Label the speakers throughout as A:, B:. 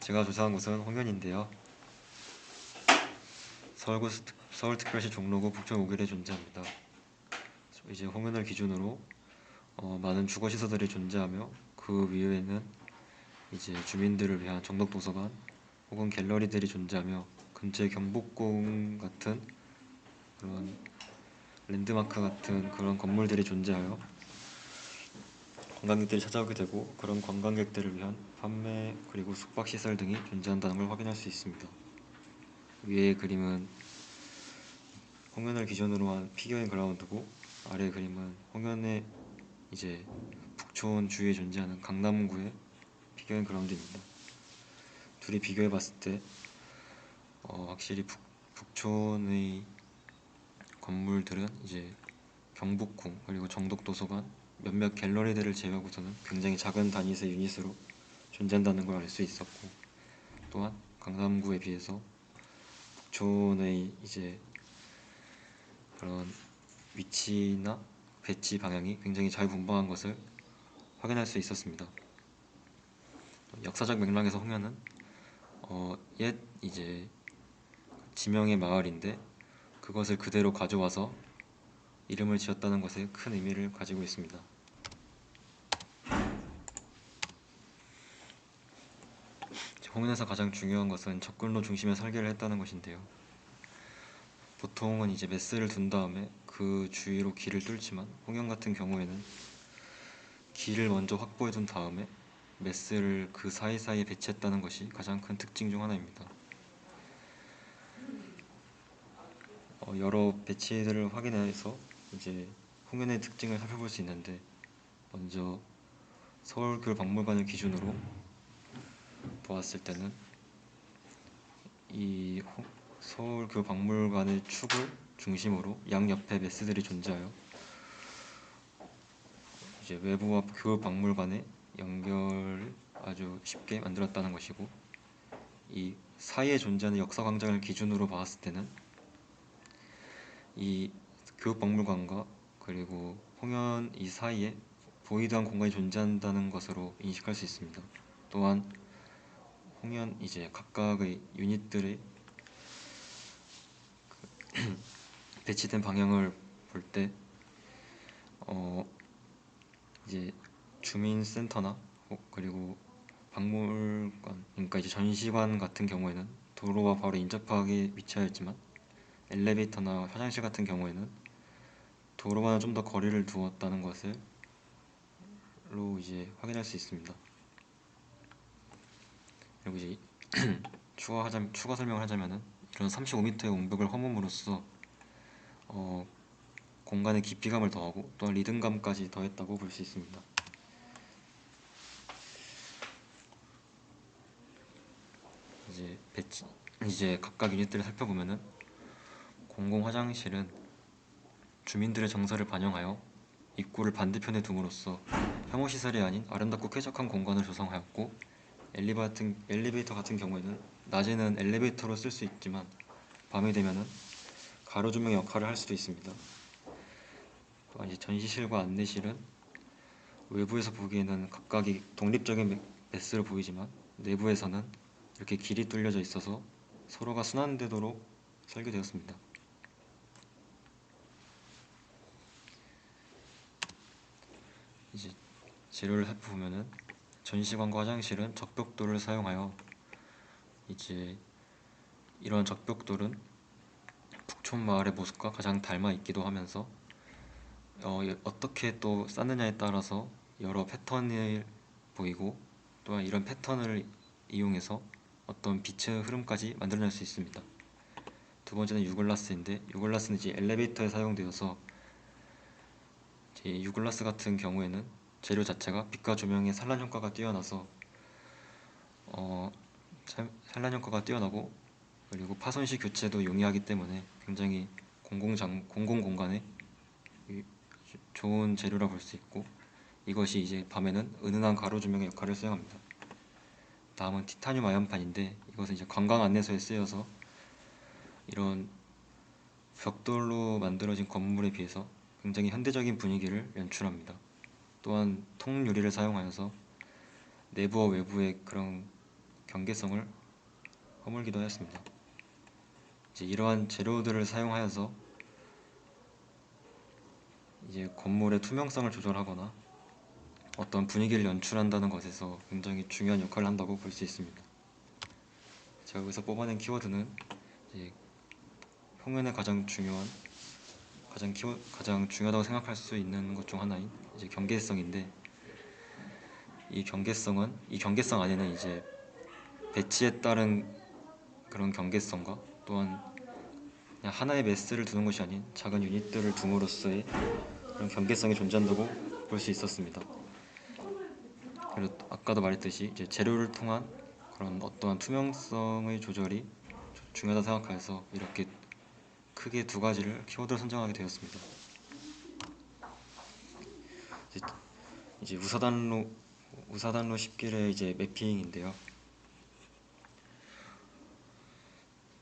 A: 제가 조사한 곳은 홍현인데요. 서울특별시 종로구 북촌 5길에 존재합니다. 이제 홍현을 기준으로 많은 주거시설들이 존재하며 그 위에는 이제 주민들을 위한 정독도서관 혹은 갤러리들이 존재하며 근처에 경복궁 같은 그런 랜드마크 같은 그런 건물들이 존재하여 관광객들이 찾아오게 되고 그런 관광객들을 위한 판매 그리고 숙박시설 등이 존재한다는 걸 확인할 수 있습니다. 위의 그림은 홍현을 기준으로 한 피겨인 그라운드고 아래 그림은 홍현의 이제 북촌 주위에 존재하는 강남구의 피겨인 그라운드입니다. 둘이 비교해 봤을 때 확실히 북촌의 건물들은 이제 경복궁 그리고 정독도서관 몇몇 갤러리들을 제외하고서는 굉장히 작은 단위의 유닛으로 존재한다는 걸 알 수 있었고, 또한 강남구에 비해서 북촌의 이제 그런 위치나 배치 방향이 굉장히 잘 분방한 것을 확인할 수 있었습니다. 역사적 맥락에서 홍현은 옛 이제 지명의 마을인데 그것을 그대로 가져와서 이름을 지었다는 것에 큰 의미를 가지고 있습니다. 홍현에서 가장 중요한 것은 접근로 중심의 설계를 했다는 것인데요. 보통은 이제 메스를 둔 다음에 그 주위로 길을 뚫지만 홍현 같은 경우에는 길을 먼저 확보해 둔 다음에 메스를 그 사이사이에 배치했다는 것이 가장 큰 특징 중 하나입니다. 여러 배치들을 확인해서 이제 홍현의 특징을 살펴볼 수 있는데, 먼저 서울교육박물관을 기준으로 보았을 때는 이 서울교육박물관의 축을 중심으로 양옆에 메스들이 존재하여 이제 외부와 교육박물관의 연결을 아주 쉽게 만들었다는 것이고, 이 사이에 존재하는 역사광장을 기준으로 봤을 때는 이 교육박물관과 그리고 홍현 이 사이에 보이드한 공간이 존재한다는 것으로 인식할 수 있습니다. 또한 홍현 이제 각각의 유닛들의 배치된 방향을 볼 때 이제 주민센터나 그리고 박물관, 그러니까 이제 전시관 같은 경우에는 도로와 바로 인접하게 위치하여 있지만 엘리베이터나 화장실 같은 경우에는 도로와는 좀 더 거리를 두었다는 것을 이제 확인할 수 있습니다. 그리고 이제 추가 설명을 하자면은 이런 35m의 옹벽을 허물음으로써 공간의 깊이감을 더하고 또한 리듬감까지 더했다고 볼 수 있습니다. 이제 각각 유닛들을 살펴보면은 공공 화장실은 주민들의 정서를 반영하여 입구를 반대편에 둠으로써 혐오 시설이 아닌 아름답고 쾌적한 공간을 조성하였고, 엘리베이터 같은 경우에는 낮에는 엘리베이터로 쓸 수 있지만 밤이 되면은 가로조명의 역할을 할 수도 있습니다. 또한 이제 전시실과 안내실은 외부에서 보기에는 각각이 독립적인 메스로 보이지만 내부에서는 이렇게 길이 뚫려져 있어서 서로가 순환되도록 설계되었습니다. 이제 재료를 살펴보면은 전시관과 화장실은 적벽돌을 사용하여 이제 이런 적벽돌은 북촌 마을의 모습과 가장 닮아 있기도 하면서 어떻게 또 쌓느냐에 따라서 여러 패턴을 보이고, 또한 이런 패턴을 이용해서 어떤 빛의 흐름까지 만들어낼 수 있습니다. 두 번째는 유글라스인데, 유글라스는 이제 엘리베이터에 사용되어서 이제 유글라스 같은 경우에는 재료 자체가 빛과 조명의 산란 효과가 뛰어나서 산란 효과가 뛰어나고 그리고 파손 시 교체도 용이하기 때문에 굉장히 공공 공간에 좋은 재료라 볼 수 있고, 이것이 이제 밤에는 은은한 가로 조명의 역할을 수행합니다. 다음은 티타늄 아연판인데, 이것은 이제 관광 안내소에 쓰여서 이런 벽돌로 만들어진 건물에 비해서 굉장히 현대적인 분위기를 연출합니다. 또한 통유리를 사용하여서 내부와 외부의 그런 경계성을 허물기도 하였습니다. 이제 이러한 재료들을 사용하여서 이제 건물의 투명성을 조절하거나 어떤 분위기를 연출한다는 것에서 굉장히 중요한 역할을 한다고 볼 수 있습니다. 제가 여기서 뽑아낸 키워드는 이제 평면에 가장 중요하다고 생각할 수 있는 것 중 하나인 이제 경계성인데, 이 경계성 안에는 이제 배치에 따른 그런 경계성과 또한 그냥 하나의 매스를 두는 것이 아닌 작은 유닛들을 둠으로써의 그런 경계성이 존재한다고 볼 수 있었습니다. 그리고 아까도 말했듯이 이제 재료를 통한 그런 어떠한 투명성의 조절이 중요하다 생각하여서 이렇게 크게 두 가지를 키워드로 선정하게 되었습니다. 이제 우사단로 10길의 이제 매핑인데요.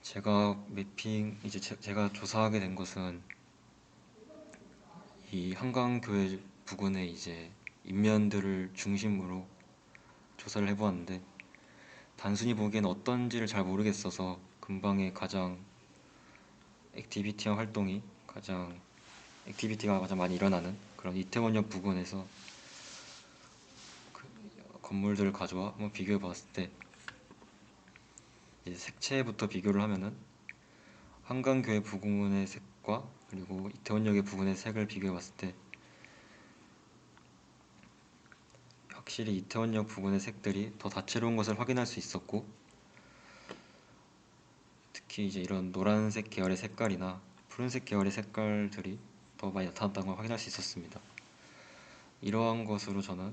A: 제가 조사하게 된 것은 이 한강교회 부근의 이제 인면들을 중심으로 조사를 해보았는데, 단순히 보기엔 어떤지를 잘 모르겠어서 근방에 가장 액티비티가 가장 많이 일어나는 그런 이태원역 부근에서 건물들을 가져와 한번 비교해 봤을 때, 이제 색채부터 비교를 하면은 한강교회 부근의 색과 그리고 이태원역의 부근의 색을 비교해 봤을 때 확실히 이태원역 부근의 색들이 더 다채로운 것을 확인할 수 있었고, 특히 이제 이런 노란색 계열의 색깔이나 푸른색 계열의 색깔들이 더 많이 나타났다는 걸 확인할 수 있었습니다. 이러한 것으로 저는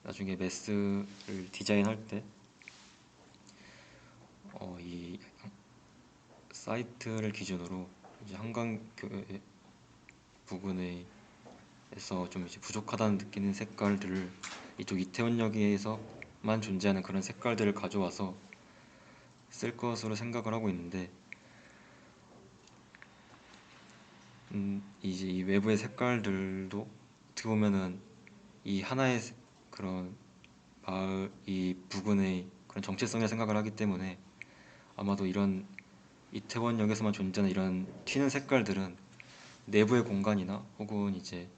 A: 나중에 매스를 디자인할 때 이 사이트를 기준으로 이제 한강교회 부근에서 좀 이제 부족하다는 느끼는 색깔들을 이쪽 이태원역에서만 존재하는 그런 색깔들을 가져와서 쓸 것으로 생각을 하고 있는데, 이제 이 외부의 색깔들도 어떻게 보면은 이 하나의 그런 이 부근의 그런 정체성이라 생각을 하기 때문에, 아마도 이런 이태원역에서만 존재하는 이런 튀는 색깔들은 내부의 공간이나 혹은 이제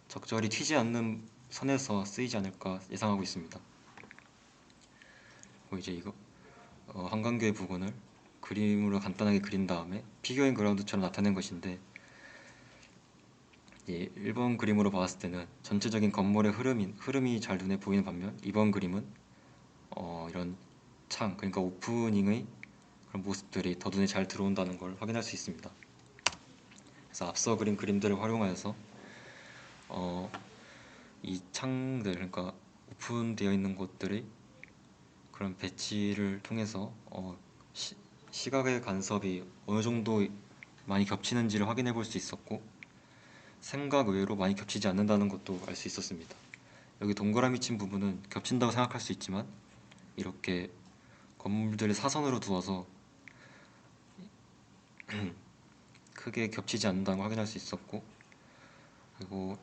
A: 적절히 튀지 않는 선에서 쓰이지 않을까 예상하고 있습니다. 그리고 이제 한강교회 부근을 그림으로 간단하게 그린 다음에 피겨인 그라운드처럼 나타낸 것인데, 1번 그림으로 봤을 때는 전체적인 건물의 흐름이 잘 눈에 보이는 반면, 2번 그림은 이런 그러니까 오프닝의 그런 모습들이 더 눈에 잘 들어온다는 걸 확인할 수 있습니다. 그래서 앞서 그린 그림들을 활용하여서 이 창들, 그러니까 오픈되어 있는 곳들의 그런 배치를 통해서 시각의 간섭이 어느 정도 많이 겹치는지를 확인해 볼 수 있었고, 생각 외로 많이 겹치지 않는다는 것도 알 수 있었습니다. 여기 동그라미 친 부분은 겹친다고 생각할 수 있지만, 이렇게 건물들을 사선으로 두어서 크게 겹치지 않는다는 걸 확인할 수 있었고, 그리고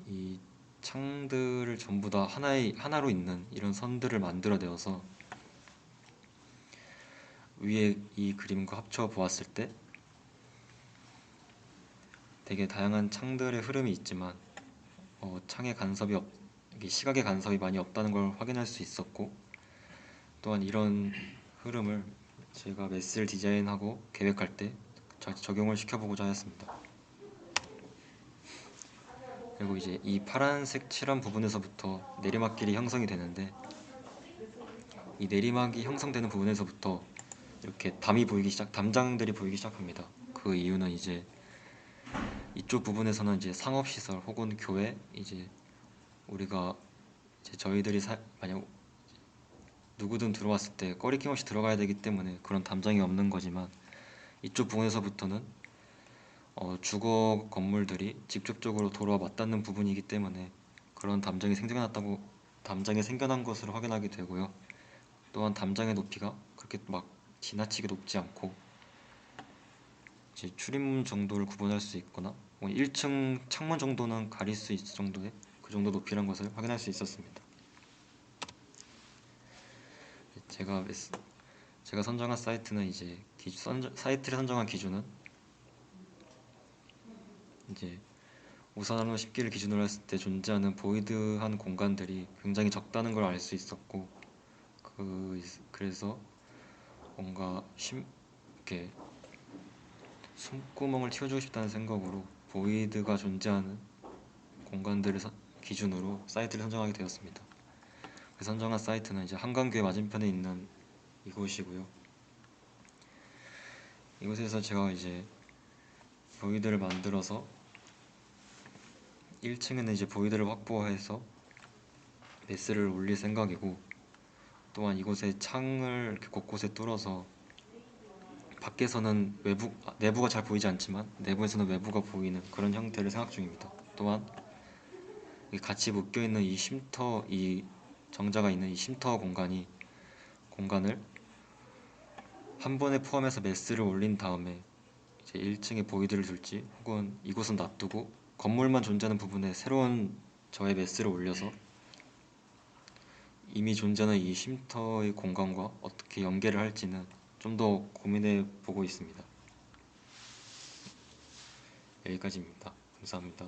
A: 이 창들을 전부 다 하나로 있는 이런 선들을 만들어내어서 위에 이 그림과 합쳐 보았을 때 되게 다양한 창들의 흐름이 있지만 시각의 간섭이 많이 없다는 걸 확인할 수 있었고, 또한 이런 흐름을 제가 매스를 디자인하고 계획할 때 적용을 시켜보고자 하였습니다. 그리고 이제 이 파란색 칠한 부분에서부터 내리막길이 형성이 되는데, 이 내리막이 형성되는 부분에서부터 이렇게 담장들이 보이기 시작합니다. 그 이유는 이제 이쪽 부분에서는 이제 상업시설 혹은 교회, 이제 우리가 이제 저희들이 만약 누구든 들어왔을 때 꺼리낌 없이 들어가야 되기 때문에 그런 담장이 없는 거지만, 이쪽 부분에서부터는 주거 건물들이 직접적으로 도로와 맞닿는 부분이기 때문에 그런 담장이 생겨난 것으로 확인하게 되고요. 또한 담장의 높이가 그렇게 막 지나치게 높지 않고, 이제 출입문 정도를 구분할 수 있거나 1층 창문 정도는 가릴 수 있을 정도의 그 정도 높이란 것을 확인할 수 있었습니다. 제가 선정한 사이트는 이제 사이트를 선정한 기준은 이제 오산화로 10기를 기준으로 했을 때 존재하는 보이드한 공간들이 굉장히 적다는 걸 알 수 있었고, 그래서 뭔가 이렇게 숨구멍을 틔워주고 싶다는 생각으로 보이드가 존재하는 공간들을 기준으로 사이트를 선정하게 되었습니다. 그 선정한 사이트는 이제 한강교회 맞은편에 있는 이곳이고요. 이곳에서 제가 이제 보이드를 만들어서 1층에는 이제 보이드를 확보해서 메스를 올릴 생각이고, 또한 이곳에 창을 이렇게 곳곳에 뚫어서 밖에서는 내부가 잘 보이지 않지만 내부에서는 외부가 보이는 그런 형태를 생각 중입니다. 또한 같이 묶여있는 이 정자가 있는 이 쉼터 공간을 한 번에 포함해서 메스를 올린 다음에 이제 1층에 보이드를 둘지, 혹은 이곳은 놔두고 건물만 존재하는 부분에 새로운 저의 메스를 올려서 이미 존재하는 이 쉼터의 공간과 어떻게 연계를 할지는 좀 더 고민해 보고 있습니다. 여기까지입니다. 감사합니다.